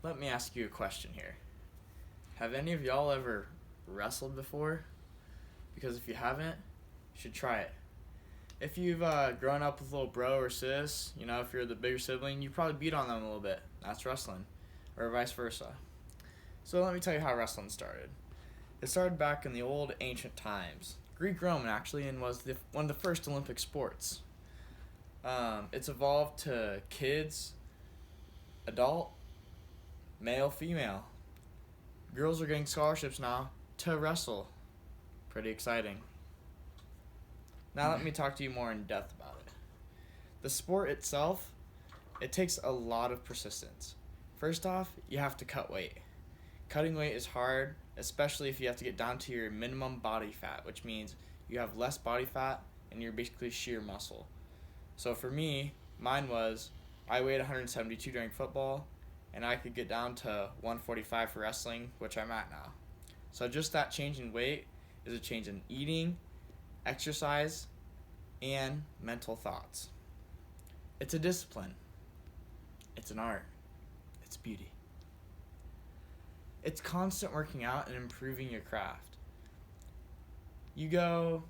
let me ask you a question here. Have any of y'all ever wrestled before? Because if you haven't, you should try it. If you've grown up with a little bro or sis, if you're the bigger sibling, you probably beat on them a little bit. That's wrestling. Or vice versa. So let me tell you how wrestling started. It started back in the old ancient times. Greek-Roman, actually, and was one of the first Olympic sports. It's evolved to kids, adult, male, female. Girls are getting scholarships now to wrestle. Pretty exciting. Now let me talk to you more in depth about it. The sport itself, it takes a lot of persistence. First off, you have to cut weight. Cutting weight is hard, especially if you have to get down to your minimum body fat, which means you have less body fat and you're basically sheer muscle. So for me, mine was, I weighed 172 during football, and I could get down to 145 for wrestling, which I'm at now. So just that change in weight is a change in eating, exercise, and mental thoughts. It's a discipline. It's an art. It's beauty. It's constant working out and improving your craft. You go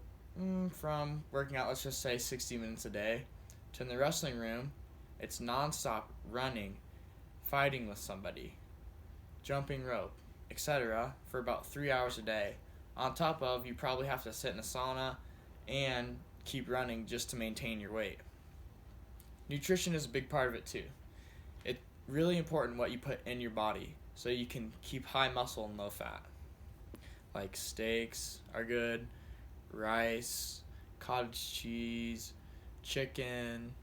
from working out, let's just say 60 minutes a day, to in the wrestling room, it's nonstop running, fighting with somebody, jumping rope, etc. for about 3 hours a day. On top of, you probably have to sit in a sauna and keep running just to maintain your weight. Nutrition is a big part of it too. It's really important what you put in your body so you can keep high muscle and low fat. Like steaks are good, rice, cottage cheese, chicken.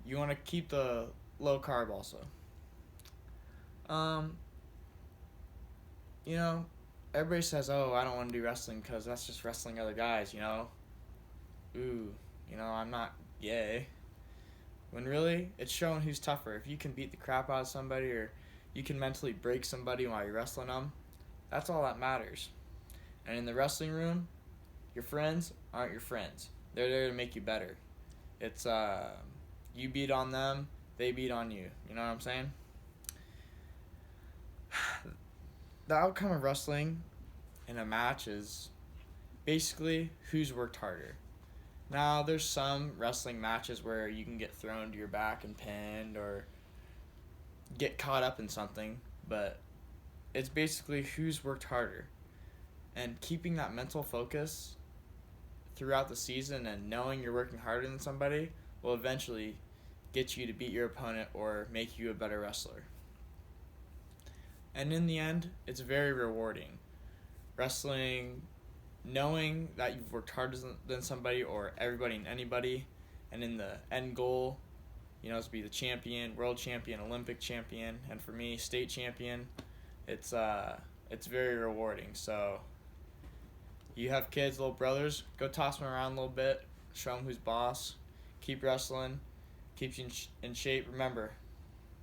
You want to keep the low carb also. Everybody says, oh, I don't want to do wrestling because that's just wrestling other guys, I'm not gay. When really, it's showing who's tougher. If you can beat the crap out of somebody or you can mentally break somebody while you're wrestling them, that's all that matters. And in the wrestling room, your friends aren't your friends. They're there to make you better. It's, you beat on them, they beat on you. You know what I'm saying? The outcome of wrestling in a match is basically who's worked harder. Now, there's some wrestling matches where you can get thrown to your back and pinned or get caught up in something, but it's basically who's worked harder. And keeping that mental focus throughout the season and knowing you're working harder than somebody will eventually get you to beat your opponent or make you a better wrestler. And in the end, it's very rewarding. Wrestling, knowing that you've worked harder than somebody or everybody and anybody, and in the end goal, to be the champion, world champion, Olympic champion, and for me, state champion, it's very rewarding. So you have kids, little brothers, go toss them around a little bit, show them who's boss, keep wrestling, keeps you in shape. Remember,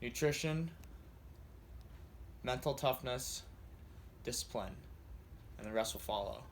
nutrition, mental toughness, discipline, and the rest will follow.